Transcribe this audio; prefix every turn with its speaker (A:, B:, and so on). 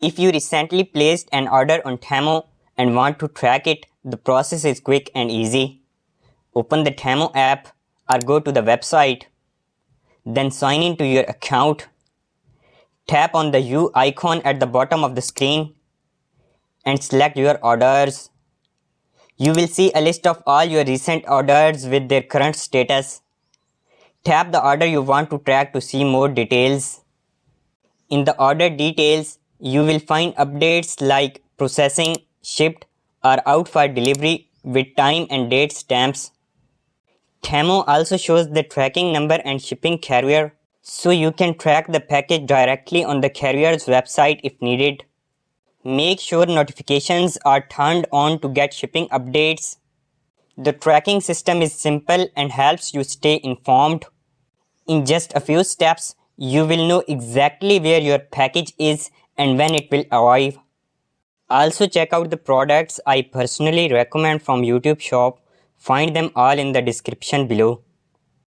A: If you recently placed an order on Temu and want to track it, the process is quick and easy. Open the Temu app or go to the website. Then sign in to your account. Tap on the U icon at the bottom of the screen and select your orders. You will see a list of all your recent orders with their current status. Tap the order you want to track to see more details. In the order details, you will find updates like processing, shipped, or out for delivery with time and date stamps. Temu also shows the tracking number and shipping carrier, so you can track the package directly on the carrier's website if needed. Make sure notifications are turned on to get shipping updates. The tracking system is simple and helps you stay informed. In just a few steps, you will know exactly where your package is and when it will arrive. Also check out the products I personally recommend from YouTube shop. Find them all in the description below.